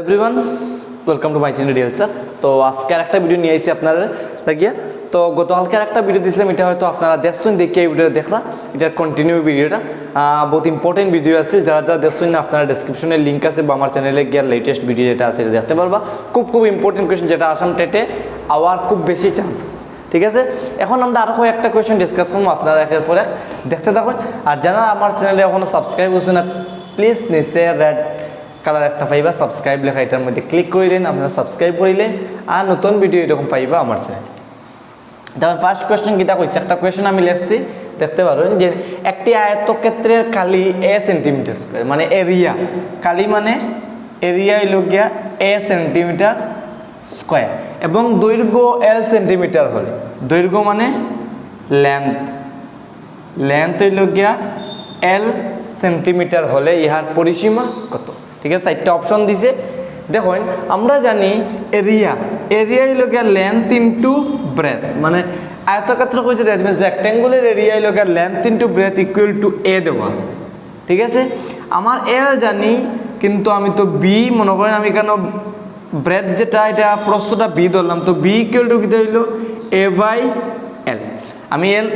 Everyone welcome to my channel DL sir. তো আজকে একটা ভিডিও নিয়ে আসছি আপনারা লাগিয়া। তো গতকালকে একটা ভিডিও দিয়েছিলাম, এটা হয়তো আপনারা দেখছেন, দেখি এই ভিডিও দেখলা এটার কন্টিনিউ ভিডিওটা বহুত ইম্পর্টেন্ট ভিডিও আছে। যারা যারা দেখছেন না, আপনারা ডেসক্রিপশনে লিঙ্ক আছে বা আমার চ্যানেলে গিয়ে লেটেস্ট ভিডিও যেটা আছে এটা দেখতে পারবা। খুব ইম্পর্টেন্ট কোয়েশ্চেন, যেটা আসাম টেটে আওয়ার খুব বেশি চান্সেস। ঠিক আছে, এখন আমরা আরও একটা কোয়েশ্চেন ডিসকাস করবো, আপনারা একের পর এক দেখতে থাকুন। আর যারা আমার চ্যানেলে এখনও সাবস্ক্রাইব করছে না, প্লিজ নিচে রেড কালার একটা পাইবা সাবস্ক্রাইব লেখা, এটার মধ্যে ক্লিক করিলেন, আপনারা সাবস্ক্রাইব করিলেন আর নতুন ভিডিও এরকম পাইবা আমার চ্যানেল। তখন ফার্স্ট কোয়েশ্চেন কিটা কইছে, একটা কোয়েশ্চেন আমি লিখছি, দেখতে পারেন যে একটি আয়তক্ষেত্রের কালি এ সেন্টিমিটার স্কোয়ার, মানে এরিয়া, কালি মানে এরিয়া হইল গিয়া এ সেন্টিমিটার স্কোয়ার এবং দৈর্ঘ্য এল সেন্টিমিটার হলে, দৈর্ঘ্য মানে লেন্থ হইল গিয়া এল সেন্টিমিটার হলে ইহার পরিসীমা কত? ঠিক আছে, চারটা অপশন দিছে। দেখুন, আমরা জানি এরিয়া হইল গিয়া লেন্থ ইন্টু ব্রেথ, মানে আয়তক্ষেত্র কইছে দ্যাট মিন্স রেক্ট্যাঙ্গুলার এরিয়া হইল গিয়া length into breadth equal to এ দেওয়া আছে। ঠিক আছে, আমার এল জানি, কিন্তু আমি তো বি মনে করেন, আমি কেন ব্রেথ যেটা এটা প্রস্থটা বি ধরলাম, তো বি ইকুয়াল টু কিটা হইল এ বাই এল। আমি এল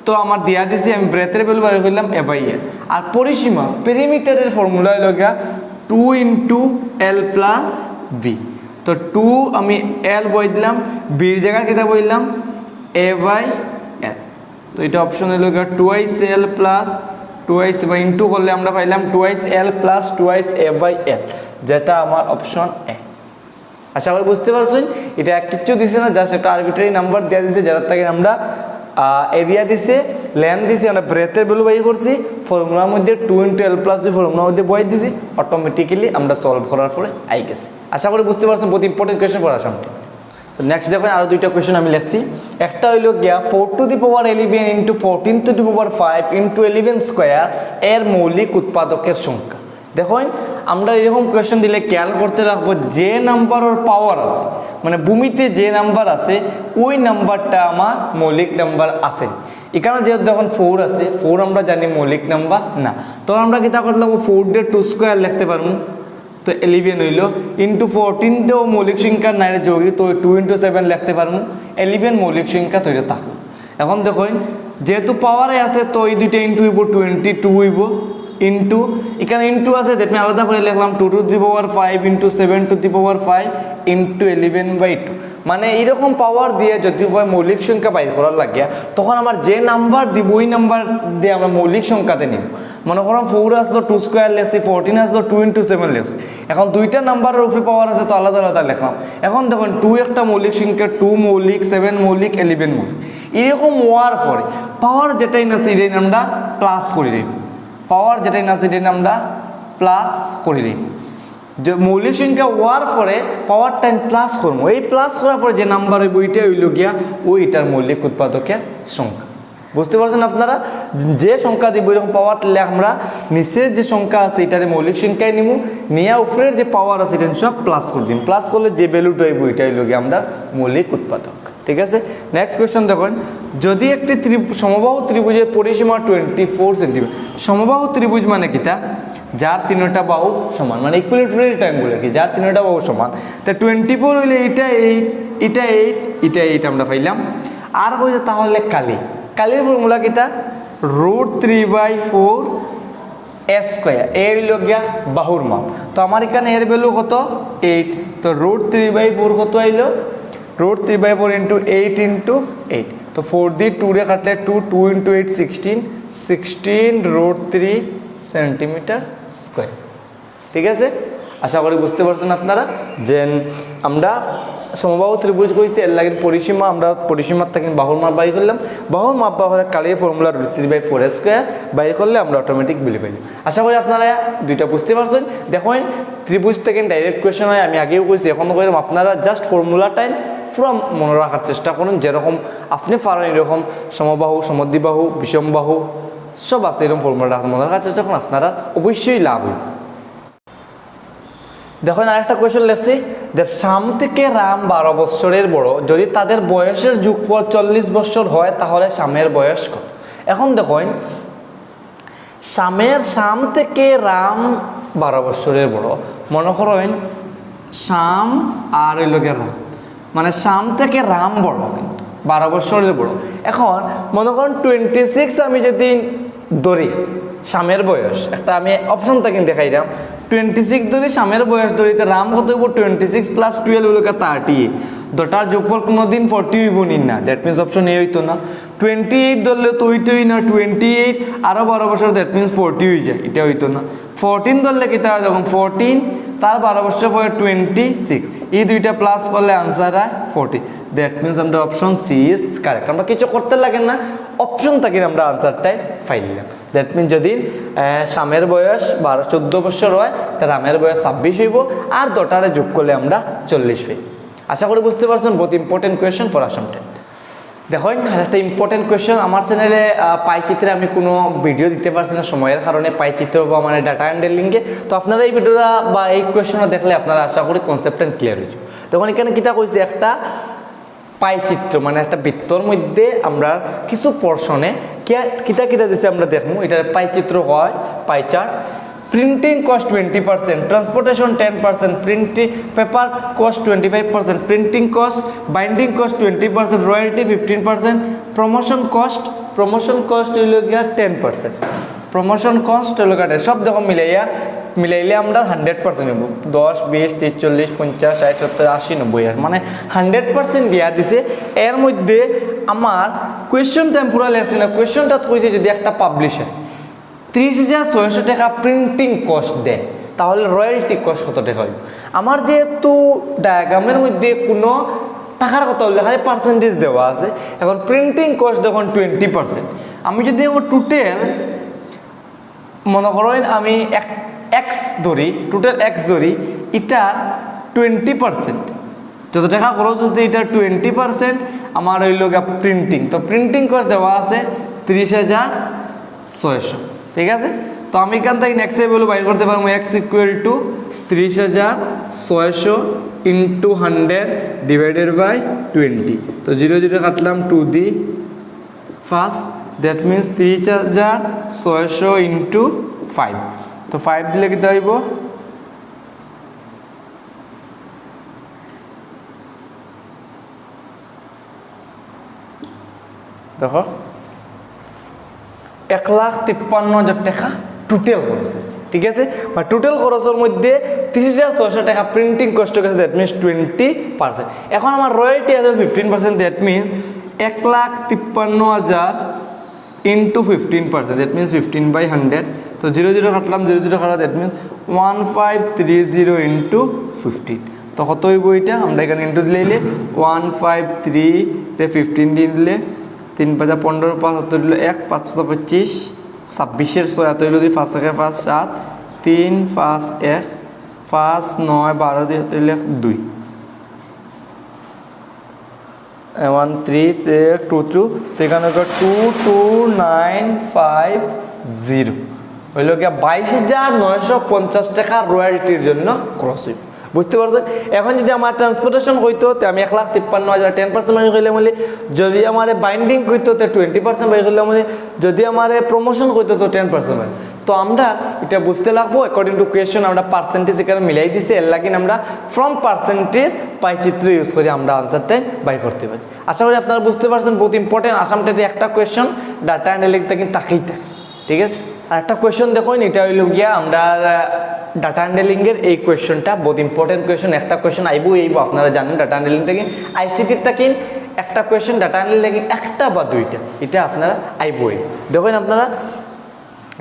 তো আমার দিয়া দিছি, আমি ব্রেথের ভ্যালু বার করলাম এ বাই এল। আর পরিসীমা পেরিমিটারের ফর্মুলা হইল গিয়া 2 ইন্টু এল প্লাস বি। তো 2 আমি এল বই দিলাম, বির জায়গায় কেটা বললাম এ বাই এল। তো এটা অপশন হইল গিয়া 2x এল প্লাস 2x বা ইন্টু করলে আমরা পাইলাম 2x L plus 2x A by এল, যেটা আমার অপশন এ। আশা করি বুঝতে পারছেন, এটা কিচ্ছু দিছে না, জাস্ট একটা আরবিট্রারি নাম্বার দেওয়া দিছে, যার থেকে আমরা এরিয়া দিছে, লেন্থ দিছে, আমরা ব্রেথের ভ্যালু বাই করছি, ফর্মুলার মধ্যে 2 ইন্টু এল প্লাস ফর্মুলার মধ্যে বই দিছি, অটোমেটিক্যালি আমরা সলভ করার পরে আই গেছি। আশা করি বুঝতে পারছেন, বহুত ইম্পর্টেন্ট কোয়েশ্চেন পড়ার সামনে। নেক্সট দেখুন, আরও দুইটা কোয়েশ্চেন আমি লিখছি। একটা হইল গিয়া 4 to the power 11 into 14 to the power 5 into 11 square এর মৌলিক উৎপাদকের সংখ্যা। দেখুন, আমরা এরকম কোয়েশ্চেন দিলে খেয়াল করতে রাখবো, যে নাম্বারের পাওয়ার আছে, মানে ভূমিতে যে নাম্বার আছে ওই নাম্বারটা আমার মৌলিক নাম্বার আছে। এখানে যেহেতু যখন 4 আছে, 4 আমরা জানি মৌলিক নাম্বার না, তো আমরা কি তা করতে লাগবো, 4 দিয়ে 2 স্কোয়ার লিখতে পারবো, তো 11 হইল ইন্টু 14 তেও মৌলিক সংখ্যা নাই যোগী, তো 2 ইন্টু 7 লিখতে পারবো, 11 মৌলিক সংখ্যা তৈরি থাকলো। এখন দেখুন, যেহেতু পাওয়ারে আছে, তো এই দুইটা ইন্টু হইব 22 হইব, ইন্টু এখানে ইন্টু আছে, আমি আলাদা করে লিখলাম 2 to the power 5 into 7 to the power 5 into 11/2। মানে এইরকম পাওয়ার দিয়ে যদি হয় মৌলিক সংখ্যা বাইর করার লাগিয়া, তখন আমার যে নাম্বার দিব ওই নাম্বার দিয়ে আমরা মৌলিক সংখ্যাতে নিব। মনে করো 4 আসলো 2 স্কোয়ার লেখছি, 14 আসলো 2 ইন্টু 7 লেখছি। এখন দুইটা নাম্বারের উপরে পাওয়ার আছে, তো আলাদা আলাদা লেখলাম। এখন দেখুন, 2 একটা মৌলিক সংখ্যা, 2 মৌলিক, 7 মৌলিক, 11 মৌলিক। এরকম হওয়ার পরে পাওয়ার যেটাই না সেটাই আমরা প্লাস করে দিই, পাওয়ার যেটাই না সেটাই আমরা প্লাস করে দিই। যে মৌলিক সংখ্যা হওয়ার পরে পাওয়ার টাইম প্লাস করবো, এই প্লাস করার পরে যে নাম্বার ওই বইটা হইল গিয়া ওইটার মৌলিক উৎপাদকের সংখ্যা। বুঝতে পারছেন আপনারা, যে সংখ্যা দিব এরকম পাওয়ার আমরা নিচের যে সংখ্যা আছে এটারে মৌলিক সংখ্যায় নিব, নিয়ে উপরের যে পাওয়ার আছে এটা সব প্লাস করে দিন, প্লাস করলে যে ভ্যালুটা হইব ওইটা হইল গিয়ে আমরা মৌলিক উৎপাদক। ঠিক আছে, নেক্সট কোয়েশ্চন দেখুন, যদি একটি সমবাহু ত্রিভুজের পরিসীমা 24 সেন্টিমিটার, সমবাহু ত্রিভুজ মানে কিটা, যার 3টা বাহু সমান, মানে ইকুইলেটারাল ট্রায়াঙ্গুলার কি, যার 3টা বাহু সমান। তা 24 হইলে এটা 8, এটা 8, এটা 8 আমরা পাইলাম। আর হইছে তাহলে কালির ফর্মুলা কিটা, √3/4 এ স্কোয়ার, এ হইল গিয়া বাহুর মাপ। তো আমার এখানে এর ভ্যালু কত 8, তো √3/4 কত হইল, √3/4 ইন্টু 8 ইন্টু 8, তো 4 দিয়ে 2 রে কাটলে 2 ইন্টু 8 16 √3 সেন্টিমিটার স্কোয়ার। ঠিক আছে, আশা করি বুঝতে পারছেন আপনারা যে আমরা সমবাহু ত্রিভুজ কইছি, এর লাগে পরিসীমা, আমরা পরিসীমার থেকে বাহুর মাপ বাই করলাম, বাহুর মাপ বা হলে কালির ফর্মুলা √3/4 স্কোয়ার বাই করলে আমরা অটোমেটিক বিলি পাইলাম। আশা করি আপনারা দুইটা বুঝতে পারছেন। দেখুন, ত্রিভুজ থেকে ডাইরেক্ট কোয়েশ্চেন হয়, আমি আগেও কইছি এখনও কইলাম, আপনারা জাস্ট ফর্মুলাটাই পুরো মনে রাখার চেষ্টা করুন, যেরকম আপনি পারেন এরকম সমবাহু, সমদ্বিবাহু, বিষমবাহু সব আছে, এরকম ফর্মুলাটা মনে রাখার চেষ্টা করুন, আপনারা অবশ্যই লাভ হইব। দেখুন, আরেকটা কোয়েশ্চেন লেখছি, যে শাম থেকে রাম 12 বছরের বড়, যদি তাদের বয়সের যোগফল 40 বছর হয় তাহলে শামের বয়স কত? এখন দেখুন, শাম থেকে রাম 12 বছরের বড়, মনে করেন শাম আর হইল গিয়ে রাম, মানে শাম থেকে রাম বড়, কিন্তু 12 বছরের বড়। এখন মনে করেন 26 আমি যদি ধরি শামের বয়স, একটা আমি অপশন থেকে দেখাই দাম, 26 ধরি শামের বয়স ধরিতে রাম কত হইব 26 + 12 হইল 30, দুটার যোগফল কোনোদিন 40 হইব নি না, দ্যাট মিনস অপশন এ হইতো না। 28 ধরলে তো হইতোই না, 28 আরও 12 বছর, দ্যাট মিনস 40 হয়ে যায়, এটা হইতো না। 14 ধরলে কি তাহলে যখন 14 তার 12 বছর পরে 26, এই দুইটা প্লাস করলে আনসার হয় 40, দ্যাট মিনস আমরা অপশন সি ইজ কারেক্ট। আমরা কিছু করতে লাগে না, অপশন থেকে আমরা আনসারটাই পাইলাম। দ্যাট মিনস যদি শামের বয়স 14 বছর হয়, তার রামের বয়স 26 হইব, আর দুটারে যোগ করলে আমরা 40 হই। আশা করি বুঝতে পারছেন, বহুত important question for Assam TET. দেখুন একটা ইম্পর্টেন্ট কোয়েশ্চেন, আমার চ্যানেলে পাইচিত্রে আমি কোনো ভিডিও দিতে পারছি না সময়ের কারণে, পাইচিত্র বা মানে ডাটা হ্যান্ডেলিংয়ে। তো আপনারা এই ভিডিওটা বা এই কোয়েশ্চনটা দেখলে আপনারা আশা করি কনসেপ্টটা ক্লিয়ার হয়ে যাবে। দেখুন এখানে কিতা কইছে, একটা পাইচিত্র মানে একটা বৃত্তর মধ্যে আমরা কিছু পোর্শনে কিতা কিতা দিছে আমরা দেখবো, এটা পাইচিত্র হয়, pie chart. Printing cost 20%, transportation 10%, printing paper cost 25%, printing cost binding cost 20%, royalty 15%, promotion cost হইল গিয়া 10%, প্রমোশন কস্ট হইল গিয়া সব দেখো মিলাইলে আমরা 100% হইব, 10, 20, 30, 40, 50, 60, 70, 80, 90 আর মানে 100% দিয়া দিছে। এর মধ্যে আমার কোয়েশ্চন টাইম পুরা লেগছে না, কোয়েশ্চনটা কইছে যদি একটা পাবলিশার 30,600 টাকা প্রিন্টিং কস্ট দেয়, তাহলে রয়্যালটি কস্ট কত টাকা হয়? আমার যেহেতু ডায়াগ্রামের মধ্যে কোনো টাকার কথা উল্লেখ আছে, পার্সেন্টেজ দেওয়া আছে। এখন প্রিন্টিং কস্ট দেখুন 20%, আমি যদি আমার টোটাল মনে করেন আমি এক্স ধরি, টোটাল এক্স ধরি, এটার 20% যত টাকা খরচ হচ্ছে, এটার 20% আমার হইল গিয়া প্রিন্টিং। তো প্রিন্টিং কস্ট দেওয়া আছে 30,600, ঠিক আছে। তো আমি এখান থেকে নেক্সট ভ্যালু বাইর করতে পারবো, x = 30,600 × 100 / 20। তো 0 0 কাটলাম 2 দি ফার্স্ট, দ্যাট মিনস 30,600 × 5। তো 5 দিলে কী হইব, দেখো 1,53,000 টাকা টোটাল খরচ হয়েছে, ঠিক আছে। বা টোটাল খরচের মধ্যে 30,600 টাকা প্রিন্টিং কষ্ট গেছে, দ্যাট মিনস 20%। এখন আমার রয়্যালটি আছে 15%, দ্যাট মিনস 1,53,000 × 15%, দ্যাট মিনস 15/100। তো 0 0 কাটলাম, 0 0 কাটা, দ্যাট মিনস 1530 × 15। তো কত হইব এটা, আমরা এখানে ইন্টু দিলে 153 15 দিয়ে দিলে 3 × 5 = 15, 5 = 1, 5 × 25, 26 6 এত হইল 5 × 5 = 7, 3 5 1, 5 9 12 দিয়ে 2, 1 3 6 2 2। তো এখানে 22,950 হইল গিয়া 22,950 টাকা রয়্যালটির জন্য খরচ হইব, বুঝতে পারছেন। এখন যদি আমার ট্রান্সপোর্টেশন হইতো তো আমি 1,53,000 10% বাড়ি হইলে বলি, যদি আমার বাইন্ডিং হইতো তো 20% বাড়ি হইলে বলি, যদি আমার প্রমোশন হইতো তো 10% বাড়ি। তো আমরা এটা বুঝতে লাগবো, অ্যাকর্ডিং টু কোয়েশ্চন আমরা পার্সেন্টেজ এখানে মিলাই দিছি, এর লাগিন আমরা ফ্রম পার্সেন্টেজ পাইচিত্র ইউজ করে আমরা আনসারটাই বাই করতে পারি। আশা করি আপনারা বুঝতে পারছেন, বহুত ইম্পর্টেন্ট। আসামটাতে একটা কোয়েশ্চন ডাটা অ্যানালিটিক্স থেকে তাকেই থাকে, ঠিক আছে। আর একটা কোয়েশ্চন দেখুন, এটা হইল গিয়া আমরা ডাটা হ্যান্ডেলিংয়ের এই কোয়েশ্চনটা বহুত ইম্পর্টেন্ট কোয়েশ্চন। একটা কোয়েশ্চন আইবো আপনারা জানেন ডাটা হ্যান্ডেলিং থেকে, আইসিটির থেকে একটা কোয়েশ্চন ডাটা হ্যান্ডেলিং থেকে একটা বা দুইটা, এটা আপনারা আইবই। দেখুন আপনারা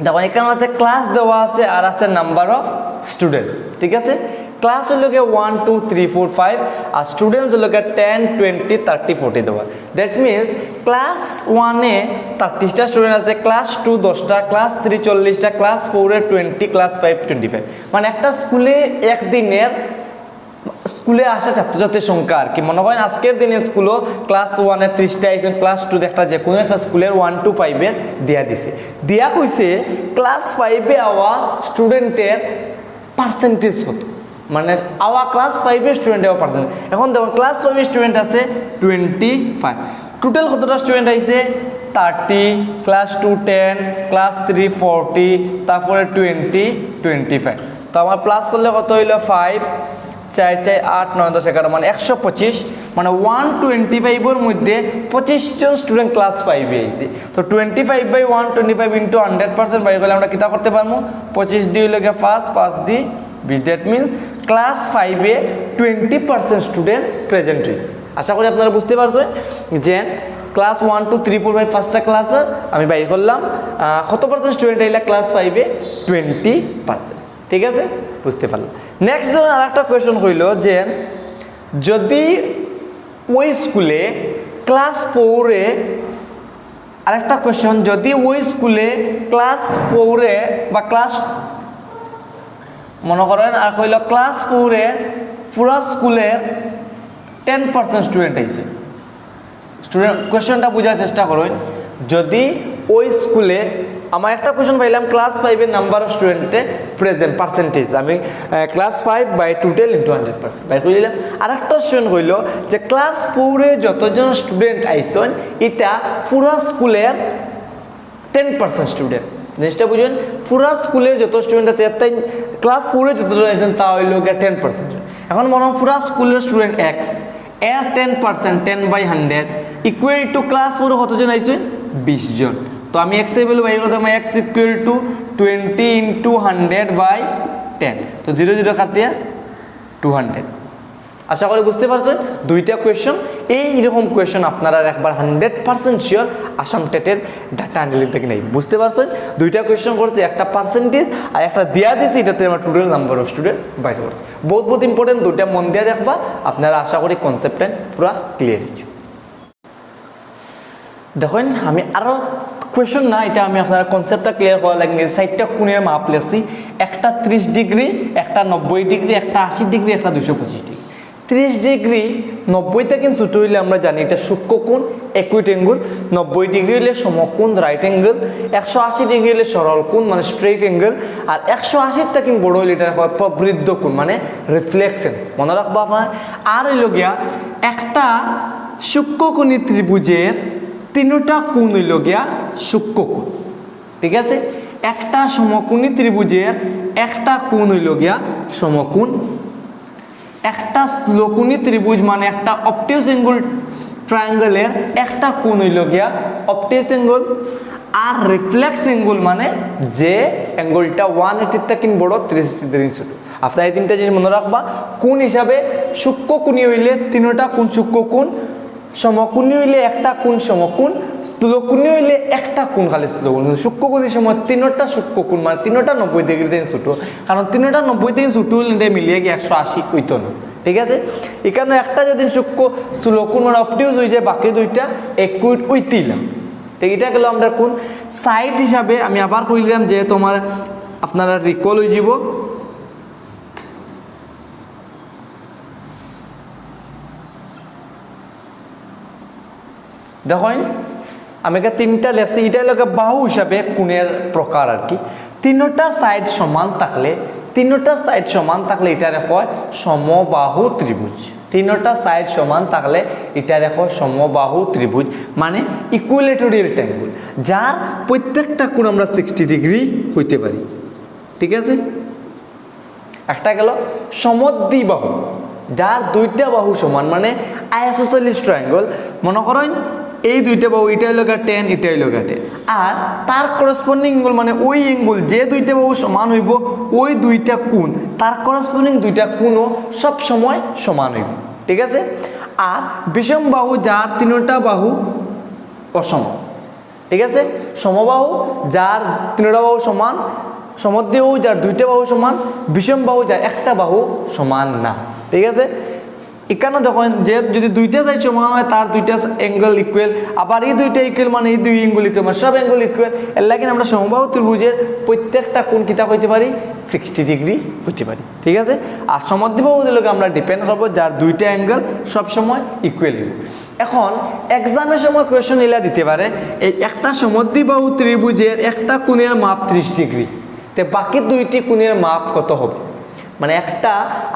দেখুন এখানে আছে ক্লাস দেওয়া আছে আর আছে নাম্বার অফ স্টুডেন্টস, ঠিক আছে। ক্লাস হলো গিয়ে 1 2 3 4 5 আর স্টুডেন্টস হলো গিয়ে 10 20 30 40 দেওয়া। দ্যাট মিনস ক্লাস 1-এ 30টা স্টুডেন্ট আছে, ক্লাস 2 10টা, ক্লাস 3 40টা, ক্লাস 4-এ 20, ক্লাস 5 25। মানে একটা স্কুলে একদিনের স্কুলে আসা ছাত্রছাত্রীর সংখ্যা আর কি, মনে করেন আজকের দিনে স্কুলও ক্লাস 1-এর 30টা আইসেন, ক্লাস 2 একটা যে কোনো একটা স্কুলের 1 to 5-এর দেয়া দিছে, দেয়া কইছে ক্লাস 5-এ আওয়া স্টুডেন্টের পার্সেন্টেজ কত, মানে আওয়া ক্লাস 5-এর স্টুডেন্ট আওয়া পার্সেন্ট। এখন দেখুন ক্লাস 5-এর স্টুডেন্ট আছে 25, টোটাল কতটা স্টুডেন্ট আইছে 30, ক্লাস 2 10, ক্লাস 3 40, তারপরে 20 25। তো আমার প্লাস করলে কত হইল 5 4 4 8 9 10 11 মানে 125 মানে 125 মধ্যে 25 জন স্টুডেন্ট ক্লাস 5 এ আইছে তো 25/125 ইনটু 100% বাই করলে আমরা কিতা করতে পারমু 25 দিয়ে লগে 5 দিয়ে 20 that means class 5 A 20% student present হইছে আশা করি আপনারা বুঝতে পারছেন যে ক্লাস 1 2 3 4 5 ফার্স্টটা ক্লাস আমি বাই করলাম কত পার্সেন্ট স্টুডেন্ট আইলা ক্লাস 5 এ 20% ঠিক আছে বুঝতে পারলাম নেক্সট ধরুন আরেকটা কোয়েশ্চন হইল যে যদি ওই স্কুলে ক্লাস 4 এ আরেকটা কোয়েশ্চন যদি ওই স্কুলে ক্লাস 4 এ বা ক্লাস মনে করেন আর হইল ক্লাস 4 এ পুরো স্কুলের 10% স্টুডেন্ট আইছে স্টুডেন্ট কোয়েশ্চনটা বোঝার চেষ্টা করুন যদি ওই স্কুলে আমার একটা কোয়েশ্চন পাইলাম ক্লাস 5 এর নাম্বার অফ স্টুডেন্টে প্রেজেন্ট পার্সেন্টেজ আমি class 5 by total into 100% by কইলাম আরেকটা কোয়েশ্চন হইল যে ক্লাস 4 এ যতজন স্টুডেন্ট আইছেন এটা পুরো স্কুলের 10% স্টুডেন্ট জিনিসটা বুঝুন পুরো স্কুলের যত স্টুডেন্ট আছে তাই ক্লাস 4 এ যতজন আইছেন তা হইল 10% এখন মনে হয় পুরো স্কুলের স্টুডেন্ট x এর 10% 10/100 ইকুয়াল টু ক্লাস 4 এ কতজন আইছেন 20 জন তো আমি x এর ভ্যালু বাই করতে আমি x ইকুয়াল টু 20 ইনটু 100/10 তো 0 0 কাটিয়া 200 আশা করি বুঝতে পারছেন দুইটা কোয়েশ্চন এইরকম কোয়েশ্চন আপনারা একবার 100% শিওর আসাম টেটের ডাটা অ্যানালিটিক্স থেকে নেই বুঝতে পারছেন দুইটা কোয়েশ্চন করছে একটা পার্সেন্টেজ আর একটা দেয়া দিয়েছে এটাতে আমার টোটাল নাম্বার অফ স্টুডেন্ট বাইরে করছে বহুত বহুত ইম্পর্টেন্ট দুইটা মন দিয়ে দেখবা আপনারা আশা করি কনসেপ্টটা পুরো ক্লিয়ার হচ্ছে দেখুন আমি আরও কোয়েশ্চন না এটা আমি আপনারা কনসেপ্টটা ক্লিয়ার করা লাগে সাইডটা কোণের মাপ লেছি একটা 30 ডিগ্রি একটা 90 ডিগ্রি একটা 80 ডিগ্রি একটা 225 ডিগ্রি 30 ডিগ্রি 90 থেকে ছোট হইলে আমরা জানি এটা সূক্ষ্মকোণ একুইট অ্যাঙ্গেল 90 ডিগ্রি হলে সমকোণ রাইট অ্যাঙ্গেল 180 ডিগ্রি হলে সরল কোণ মানে স্ট্রেট অ্যাঙ্গেল আর 180 থেকে বড় হইলে এটা হয় প্রবৃদ্ধ কোণ মানে রিফ্লেকশন মনে রাখবা আপনার আর হইল গিয়া একটা সূক্ষ্মকোণী ত্রিভুজের তিনটা কোণ হইল গিয়া সূক্ষ্মকোণ ঠিক আছে একটা সমকোণী ত্রিভুজের একটা কোণ হইল গিয়া সমকোণ একটা স্থূলকোণী ত্রিভুজ মানে একটা অবটিউস অ্যাঙ্গেল ট্রায়াঙ্গেলের একটা কোণ হইল গিয়া অবটিউস অ্যাঙ্গেল আর রিফ্লেক্স অ্যাঙ্গেল মানে যে অ্যাঙ্গেলটা 180 থেকে বড় 360 ডিগ্রি ছোট আপনারা এই তিনটা জিনিস মনে রাখবা কোণ হিসাবে সূক্ষ্মকোণী হইলে তিনটা কোণ সূক্ষ্মকোণ সমকোণী হইলে একটা কোণ সমকোণ স্থূলকোণী হইলে একটা কোণ খালি স্থূলকোণ সূক্ষ্মকোণীর সময় তিনটা সূক্ষ্মকোণ মানে তিনটা 90 ডিগ্রি থেকে ছোট কারণ তিনটা 90 থেকে ছোট হইলে মিলিয়ে গিয়ে 180 হইতো না ঠিক আছে এখানে একটা যদি সূক্ষ্ম স্থূলকোণ মানে অবটিউস হয়ে যায় বাকি দুইটা একুইট হইতিলাম ঠিক এটা গেল আমরা কোন সাইড হিসাবে আমি আবার কইলাম যে তোমার আপনারা রিকল হয়ে যাব দেখুন আমি তিনটা লেখছি এটা লোকে বাহু হিসাবে কোণের প্রকার আর কি তিনটা সাইড সমান থাকলে এটা হয় সমবাহু ত্রিভুজ তিনটা সাইড সমান থাকলে এটা হয় সমবাহু ত্রিভুজ মানে ইকুইলেটরিয়াল ট্রায়াঙ্গেল যার প্রত্যেকটা কোণ আমরা 60 ডিগ্রি হইতে পারি ঠিক আছে একটা গেল সমদ্বিবাহু যার দুইটা বাহু সমান মানে আইসোসেলিস ট্রায়াঙ্গেল মনে করেন এই দুইটা বাহু এটা হইল 10 এটা হইল 10 আর তার করসপন্ডিং অ্যাঙ্গেল মানে ওই অ্যাঙ্গেল যে দুইটা বাহু সমান হইব ওই দুইটা কোণ তার করসপন্ডিং দুইটা কোণও সব সময় সমান হইব ঠিক আছে আর বিষম বাহু যার তিনটা বাহু অসম ঠিক আছে সমবাহু যার তিনটা বাহু সমান সমদ্বিবাহু যার দুইটা বাহু সমান বিষম বাহু যার একটা বাহু সমান না ঠিক আছে এখানে দেখুন যে যদি দুইটা সাইড সমান হয় তার দুইটা অ্যাঙ্গেল ইকুয়াল আবার এই দুইটা ইকুয়াল মানে এই দুই অ্যাঙ্গেল ইকুয়াল মানে সব অ্যাঙ্গেল ইকুয়াল এর লাগে আমরা সমবাহু ত্রিভুজের প্রত্যেকটা কোণ কিতা হইতে পারি 60 ডিগ্রি হইতে পারি ঠিক আছে আর সমদ্বিবাহুর লোক আমরা ডিপেন্ড করবো যার দুইটা অ্যাঙ্গেল সব সময় ইকুয়াল হবে এখন এক্সামের সময় কোয়েশ্চন এলা দিতে পারে এই একটা সমদ্বিবাহু ত্রিভুজের একটা কোণের মাপ 30 ডিগ্রি তে বাকি দুইটি কোণের মাপ কত হবে মানে একটা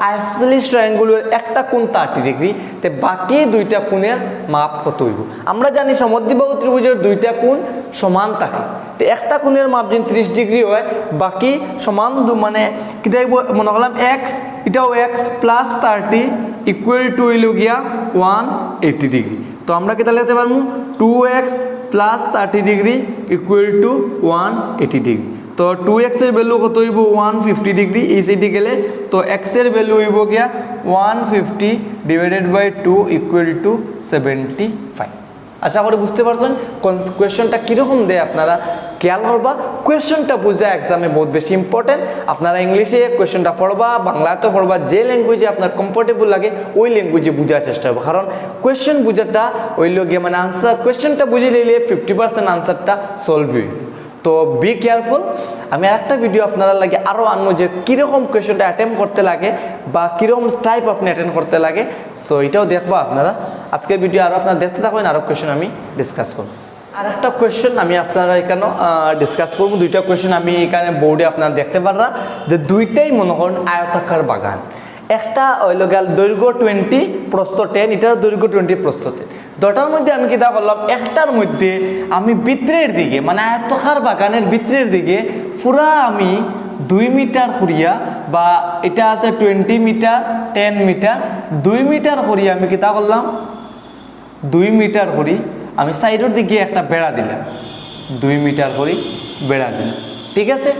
আইসোসেলিস ট্রায়াঙ্গেলের একটা কোণ 30 ডিগ্রি তে বাকি দুইটা কোণের মাপ কত হইব আমরা জানি সমদ্বিবাহু ত্রিভুজের দুইটা কোণ সমান থাকে তো একটা কোণের মাপ যদি 30 ডিগ্রি হয় বাকি সমান মানে কি দেখব মনে করলাম এক্স এটাও এক্স প্লাস 30 ইকুয়াল টু হইল গিয়া 180 ডিগ্রি। তো আমরা কি তাহলে লিখতে পারবো 2x plus 30 degree equal to 180 degree. তো 2x এর ভ্যালু কত হইব 150 ডিগ্রি এই সাইডে গেলে, তো x এর ভ্যালু হইব গিয়া 150 ডিভাইডেড বাই 2 ইকুয়াল টু 75। আশা করি বুঝতে পারছেন কোয়েশ্চনটা কীরকম দেয়, আপনারা খেয়াল করবা। কোয়েশ্চনটা বোঝা এক্সামে বহুত বেশি ইম্পর্টেন্ট। আপনারা ইংলিশে কোয়েশ্চনটা পড়বা, বাংলাতে পড়বা, যে ল্যাঙ্গুয়েজে আপনার কমফোর্টেবল লাগে ওই ল্যাঙ্গুয়েজে বোঝার চেষ্টা করবো, কারণ কোয়েশ্চন বোঝাটা ওই গিয়ে মানে আনসার কোয়েশ্চনটা বুঝে নিলে 50% আনসারটা সলভ হইল। তো বি কেয়ারফুল। আমি আরেকটা ভিডিও আপনারা লাগে আরও আনবো যে কীরকম কোয়েশ্চনটা অ্যাটেম্প করতে লাগে বা কীরকম টাইপ আপনি অ্যাটেন্ড করতে লাগে। সো এটাও দেখবো আপনারা। আজকের ভিডিও আরও আপনারা দেখতে থাকুন, আরও কোয়েশ্চন আমি ডিসকাস করব। আর একটা কোয়েশ্চন আমি আপনারা এখানে ডিসকাস করবো। দুইটা কোয়েশ্চন আমি এখানে বোর্ডে আপনারা দেখতে পাররা যে দুইটাই মনে করেন আয়তাকার বাগান। একটা হইল গেল দৈর্ঘ্য 20 প্রস্থ 10, এটার দৈর্ঘ্য 20 প্রস্থ 10। দুটার মধ্যে আমি কিতা করলাম, একটার মধ্যে আমি ভিতরের দিকে মানে আয়তাকার বাগানের ভিতরের দিকে পুরা আমি 2 মিটার করিয়া বা এটা আছে 20 মিটার 10 মিটার 2 মিটার করিয়া আমি কিতা করলাম 2 মিটার করি আমি সাইডের দিকে একটা বেড়া দিলাম, 2 মিটার করি বেড়া দিলাম, ঠিক আছে,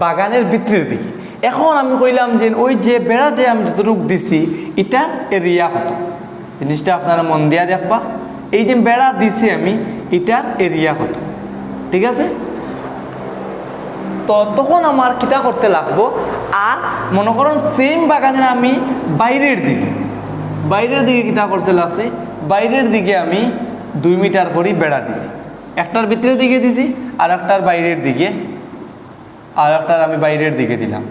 বাগানের ভিতরের দিকে। এখন আমি কইলাম যে ওই যে বেড়াতে আমি যতটুকু দিছি এটার এরিয়া কত, জিনিসটা আপনারা মন দিয়া দেখবা। এই যে বেড়া দিছি আমি এটার এরিয়া কত, ঠিক আছে। তো তখন আমার কিতা করতে লাগবো, আর মনে করেন সেম বাগানের আমি বাইরের দিকে কিতা করতে লাগছে, বাইরের দিকে আমি 2 মিটার করি বেড়া দিছি, একটার ভিতরের দিকে দিছি আর একটার বাইরের দিকে, আর একটার আমি বাইরের দিকে দিলাম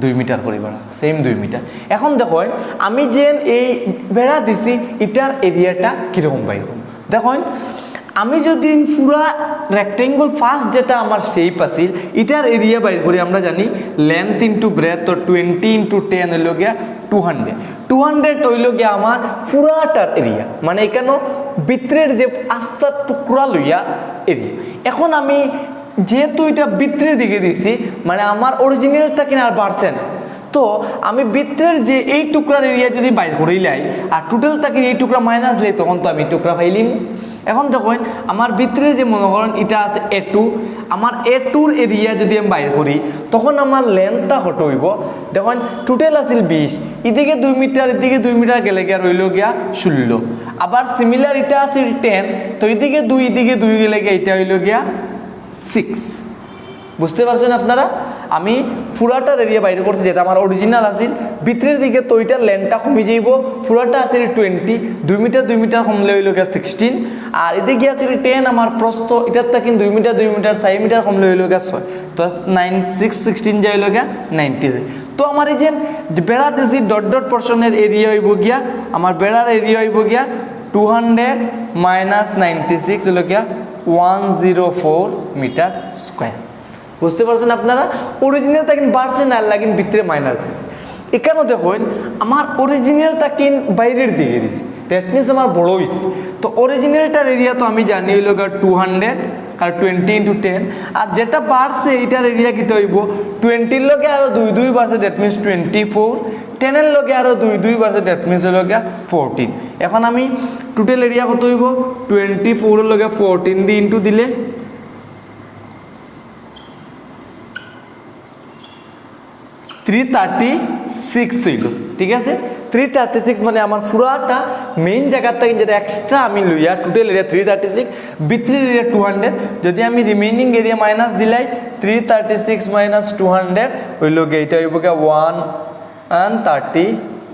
2 মিটার করে বেড়া, সেম 2 মিটার। এখন দেখুন আমি যে এই বেড়া দিছি এটার এরিয়াটা কীরকম বাইর করব। দেখুন আমি যদি পুরা রেক্টেঙ্গল ফার্স্ট যেটা আমার শেপ আছিল এটার এরিয়া বাইর করি, আমরা জানি লেন্থ ইন্টু ব্রেথ, তো 20 ইন্টু 10 হইল গিয়া 200 হইল গিয়া আমার পুরাটার এরিয়া, মানে এখানে ভিতরের যে আস্তার টুকরা লইয়া এরিয়া। এখন আমি যেহেতু এটা ভিতরের দিকে দিছি মানে আমার অরিজিনালটা কিনা আর বাড়ছে না, তো আমি ভিতরের যে এই টুকরার এরিয়া যদি বাইর করেই লাই আর টোটালটা কিনা এই টুকরা মাইনাস লাই তখন তো আমি টুকরা পাইলিম। এখন দেখুন আমার ভিতরে যে মনে করেন এটা আছে A2, আমার A2-র এরিয়া যদি আমি বাইর করি তখন আমার লেন্থটা কত হইব, দেখুন টোটাল আছিল 20, এদিকে 2 মিটার এদিকে 2 মিটার গেলে গিয়া রইল গিয়া 16। আবার সিমিলার এটা আছে 10, তো এদিকে 2 এদিকে 2 গেলে গিয়া এটা হইল গিয়া 6। বুঝতে পারছেন আপনারা, আমি পুরাটার এরিয়া বাইরে করছি যেটা আমার অরিজিনাল আছিল, ভিতরের দিকে তো ওইটার লেন্থটা কমে যাইব, পুরাটা আছে 20, 2 মিটার কমলে হইল গিয়া 16, আর এদিকে আছে 10 আমার প্রস্থ এটার তা কিন্তু 2 মিটার 4 মিটার কমলে হইল গিয়া 6, তো 16 যাই হইল গিয়া 90। তো আমার এই যে বেড়া দিয়েছি ডট ডট পোর্শনের এরিয়া হইব গিয়া, আমার বেড়ার এরিয়া হইব গিয়া 200 মাইনাস 96 হইল গিয়া 104 মিটার স্কোয়ার। বুঝতে পারছেন আপনারা, অরিজিনালটা কিন্তু বাড়ছে না, লাগিন ভিতরে মাইনাস দিচ্ছে। এখানেও দেখুন আমার অরিজিনালটা কিন বাইরের দিকে দিচ্ছে, দ্যাট মিনস আমার বড় হয়েছে। তো অরিজিনালটার এরিয়া তো আমি জানি হইল 200 আর 20 ইন্টু 10, আর যেটা বাড়ছে এটার এরিয়া কী হইব 20-র লগে আরও 2 বাড়ছে, দ্যাট মিনস 24, 10-এর লগে আরও 2 বাড়ছে, দ্যাট মিনস হইল 14। এখন আমি টোটাল এরিয়া কত হইব 24-এর লগে 14 দিয়ে ইন্টু দিলে 336 হইল, ঠিক আছে। 336 মানে আমার পুরাটা মেইন জায়গাটা যেটা এক্সট্রা আমি লইয়া টোটাল এরিয়া 336, ভিতরের এরিয়া 200, যদি আমি রিমেইনিং এরিয়া মাইনাস দিলাই 336 মাইনাস 200 হইল গিয়ে এটা হইব গিয়া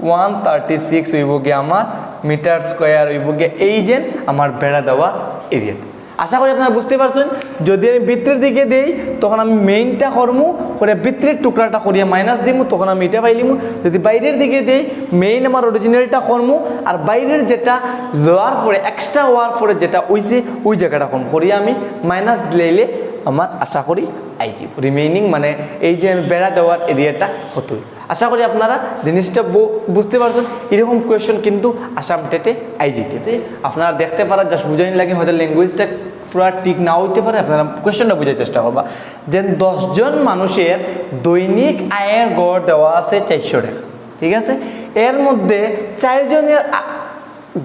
136 হইব গিয়া আমার মিটার স্কোয়ার হইব গিয়া এই যে আমার বেড়া দেওয়া এরিয়াটা। আশা করি আপনারা বুঝতে পারছেন। যদি আমি ভিতরের দিকে দেই তখন আমি মেইনটা করমু করে ভিতরের টুকরাটা করিয়া মাইনাস দিমু, তখন আমি এটা পাইলিমু। যদি বাইরের দিকে দেই মেইন আমার অরিজিনালটা করমু, আর বাইরের যেটা লোয়ার পরে এক্সট্রা ওয়ার পরে যেটা ওইছে ওই জায়গাটা কম করিয়া আমি মাইনাস দিলে আমার আশা করি আইজি রিমেইনিং মানে এই যে বেড়া দেওয়ার এরিয়াটা হতোই আশা করি আপনারা জিনিসটা বুঝতে পারছেন এরকম কোয়েশ্চন কিন্তু আসাম টেটে আইজিতে আপনারা দেখতে পারেন জাস্ট বুঝানি লাগে হয়তো ল্যাঙ্গুয়েজটা পুরা ঠিক নাও হইতে পারে আপনারা কোয়েশ্চনটা বোঝার চেষ্টা করবা যে 10 জন মানুষের দৈনিক আয়ের গড় দেওয়া আছে 400 টাকা ঠিক আছে এর মধ্যে 4 জনের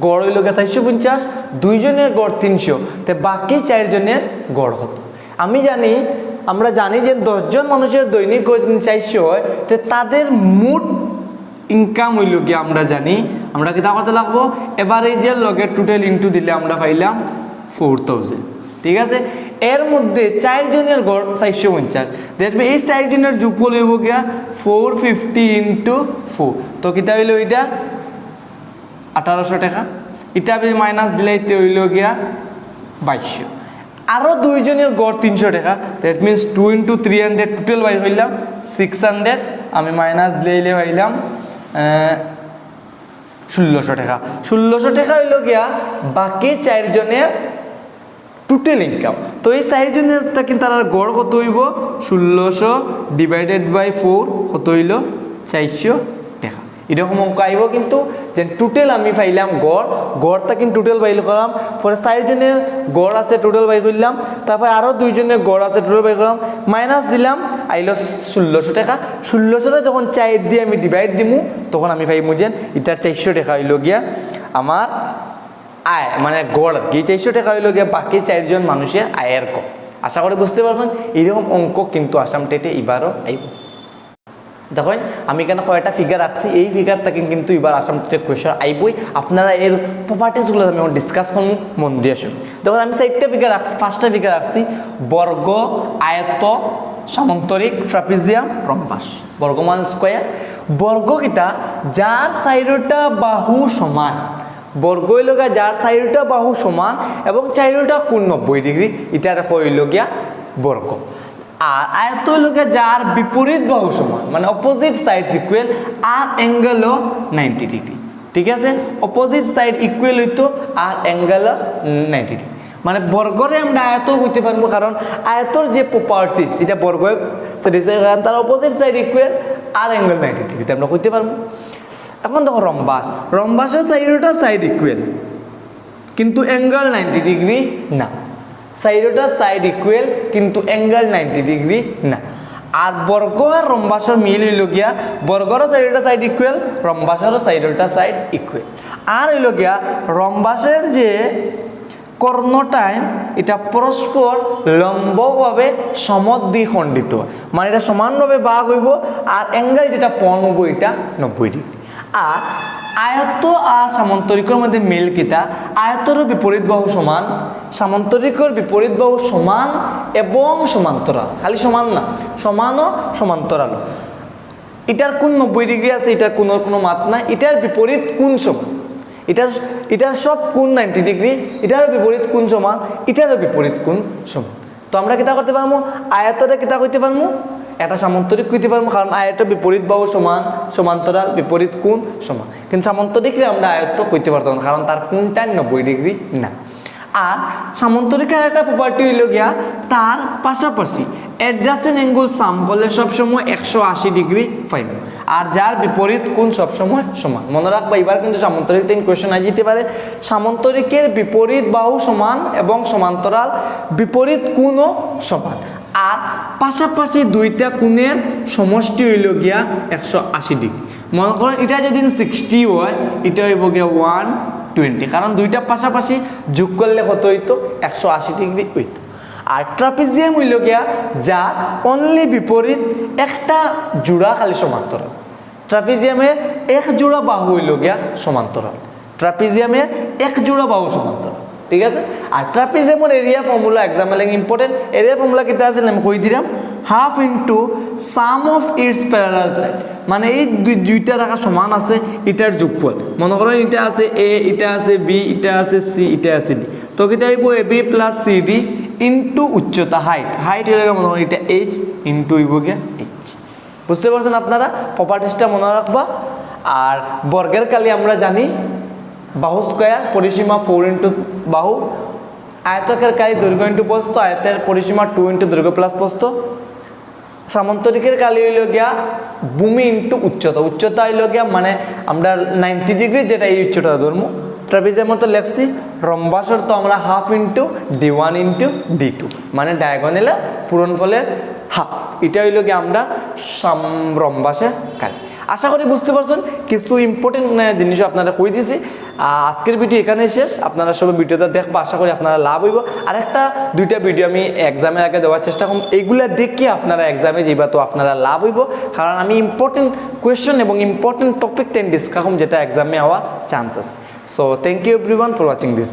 গড় হইল 450 2 জনের গড় 300 তো বাকি 4 জনের গড় কত আমরা জানি যে 10 জন মানুষের দৈনিক গড় 400 হয় তো তাদের মোট ইনকাম হইল কি আমরা জানি আমরা কি তা করতে লাগবো এভারেজের লগে টোটাল ইনটু দিলে আমরা পাইলাম 4000 ঠিক আছে এর মধ্যে 4 জনের গড় 450 দেখবে এই 4 জনের যোগফল হইব গিয়া 450 ইনটু 4 তো কিতা হইল এটা 1800 টাকা এটা মাইনাস দিলাইতে হইল গিয়া 2200 আরো 2 জনের গড় 300 টাকা that means 2 into 300 total by হইলাম 600 আমি মাইনাস দিলে হইলাম 1600 টাকা 1600 টাকা হইল গিয়া বাকি 4 জনের টোটাল ইনকাম তো এই 4 জনের কিন্তু তার গড় কত হইব 1600 ডিভাইডেড বাই 4 কত হইল 400 টাকা এরকম অঙ্ক আইব কিন্তু যে টোটাল আমি পাইলাম গড়টা কিন্তু টোটাল বাইল করলাম পরে 4 জনের গড় আছে টোটাল বাই করলাম তারপরে আরো 2 জনের গড় আছে টোটাল বাই করলাম মাইনাস দিলাম আইলো 1600 টাকা 1600 যখন 4 দিয়ে আমি ডিভাইড দিমু তখন আমি পাইমু যে এটার 400 টাকা হইল গিয়া আমার আয় মানে গড় কি 400 টাকা হইল গিয়া বাকি 4 জন মানুষের আয়ের ক আশা করি বুঝতে পারছেন এরকম অঙ্ক কিন্তু আসাম টেটে এবারও আইব দেখেন আমি কেন কয়টা ফিগার রাখছি এই ফিগারটা কিন্তু এবার আসাম টেটে কোয়েশ্চন আইবই আপনারা এর প্রপার্টিসগুলো আমি ডিসকাস করব মন দিয়ে শুন দেখুন আমি 4টা ফিগার রাখছি 5টা ফিগার রাখছি বর্গ আয়ত সামান্তরিক ট্রাপিজিয়াম রম্বাস বর্গ মান স্কয়ার বর্গ কিটা যার 4টা বাহু সমান বর্গ হইল গিয়া যার 4টা বাহু সমান এবং 4টা কোণ 90 ডিগ্রি এটা হইল গিয়া বর্গ আর আয়ত হইল গিয়া যার বিপরীত বাহু সমান মানে অপোজিট সাইড ইকুয়াল আর অ্যাঙ্গেল 90 ডিগ্রি ঠিক আছে অপোজিট সাইড ইকুয়াল হইতো আর অ্যাঙ্গেল 90 ডিগ্রি মানে বর্গরে আমরা আয়ত হইতে পারবো কারণ আয়তর যে প্রপার্টিজ এটা বর্গ কারণ তার অপোজিট সাইড ইকুয়াল আর অ্যাঙ্গেল 90 ডিগ্রি আমরা হইতে পারবো এখন দেখো রম্বাসের 4টা সাইড ইকুয়াল কিন্তু অ্যাঙ্গেল 90 ডিগ্রি না 4টা সাইড ইকুয়াল কিন্তু অ্যাঙ্গেল 90 ডিগ্রি না আর বর্গ আর রম্বাসের মিল হইল গিয়া বর্গের 4টা সাইড ইকুয়াল রম্বাসের 4টা সাইড ইকুয়াল আর হইল গিয়া রম্বাসের যে কর্ণটাইন এটা পরস্পর লম্বভাবে সমদ্বিখণ্ডিত মানে এটা সমানভাবে ভাগ হইব আর অ্যাঙ্গেল যেটা ফর্ম হইব এটা 90 ডিগ্রি আর আয়ত আর সামান্তরিকের মধ্যে মিল কিতা আয়তর বিপরীত বাহু সমান সামান্তরিকের বিপরীত বাহু সমান এবং সমান্তরাল খালি সমান না সমানও সমান্তরাল এটার কোণ 90 ডিগ্রি আছে এটার কোণের কোনো মাত নাই এটার বিপরীত কোণ সমান এটার সব কোণ 90 ডিগ্রি এটার বিপরীত কোণ সমান এটারও বিপরীত কোণ সমান তো আমরা কিতা করতে পারবো আয়তরে কিতা করতে পারবো এটা সামান্তরিক কইতে পারবো কারণ আয়ত বিপরীত বাহু সমান সমান্তরাল বিপরীত কোণ সমান কিন্তু সামান্তরিকে আমরা আয়ত কইতে পারতাম না কারণ তার কোণটা 90 ডিগ্রি না আর সামান্তরিকের একটা প্রপার্টি হইল গিয়া তার পাশাপাশি অ্যাডজাসেন্ট অ্যাঙ্গেল সাম করলে সবসময় 180 ডিগ্রি পাইব আর যার বিপরীত কোণ সবসময় সমান মনে রাখবা এবার কিন্তু সামান্তরিক থেকে কোয়েশ্চন আই যেতে পারে সামান্তরিকের বিপরীত বাহু সমান এবং সমান্তরাল বিপরীত কোণও সমান আর পাশাপাশি দুইটা কোণের সমষ্টি হইল গিয়া 180 ডিগ্রি মনে করেন এটা যদি 60 হয় এটা হইব গিয়া 120 কারণ দুইটা পাশাপাশি যোগ করলে কত হইতো 180 ডিগ্রি হইতো আর ট্রাপিজিয়াম হইল গিয়া যা অনলি বিপরীত একটা জোড়া খালি সমান্তরাল ট্রাপিজিয়ামে এক জোড়া বাহু হইল গিয়া সমান্তরাল ট্রাপিজিয়ামে এক জোড়া বাহু সমান্তরাল ঠিক আছে আর ট্রাপিজিয়ামের area formula example important area formula কিতা আছে আমি কই দিলাম half into sum of its parallel side মানে এই দুইটা রাখা সমান আছে এটার যোগফল মনে করেন এটা আছে এ এটা আছে বি এটা আছে সি এটা আছে ডি তো কিতা হইব A B plus C D into উচ্চতা হাইট হইলে মনে করেন এটা এইচ ইনটু হইব গিয়া এইচ বুঝতে পারছেন আপনারা প্রপার্টিসটা মনে রাখবা আর বর্গের কালি আমরা জানি বাহু স্কয়ার পরিসীমা 4 ইনটু বাহু আয়তাকার কালি দৈর্ঘ্য ইন্টু প্রস্থ, আয়তের পরিসীমা 2 ইন্টু দৈর্ঘ্য প্লাস প্রস্থ। সামান্তরিকের কালি হইল গিয়া ভূমি ইন্টু উচ্চতা, উচ্চতা হইল গিয়া মানে আমরা 90 ডিগ্রি যেটা এই উচ্চতা ধরবো। ট্রাপিজের মতো লেখছি রম্বাসর তো আমরা half into D1 into D2 মানে ডায়াগোনালে পূরণফলের হাফ, এটা হইল গিয়ে আমরা রম্বাসের কালি। আশা করি বুঝতে পারছেন, কিছু ইম্পর্টেন্ট জিনিস আপনারা কই দিয়েছি। আজকের ভিডিও এখানে শেষ, আপনারা সবাই ভিডিওটা দেখবো, আশা করি আপনারা লাভ হইব। আর একটা দুইটা ভিডিও আমি এক্সামের আগে দেওয়ার চেষ্টা করব, এগুলা দেখে আপনারা এক্সামে যাইবা, তো আপনারা লাভ হইব, কারণ আমি ইম্পর্টেন্ট কোয়েশ্চন এবং ইম্পর্টেন্ট টপিক 10 ডিসকাস যেটা এক্সামে হওয়ার chances. So thank you everyone for watching this.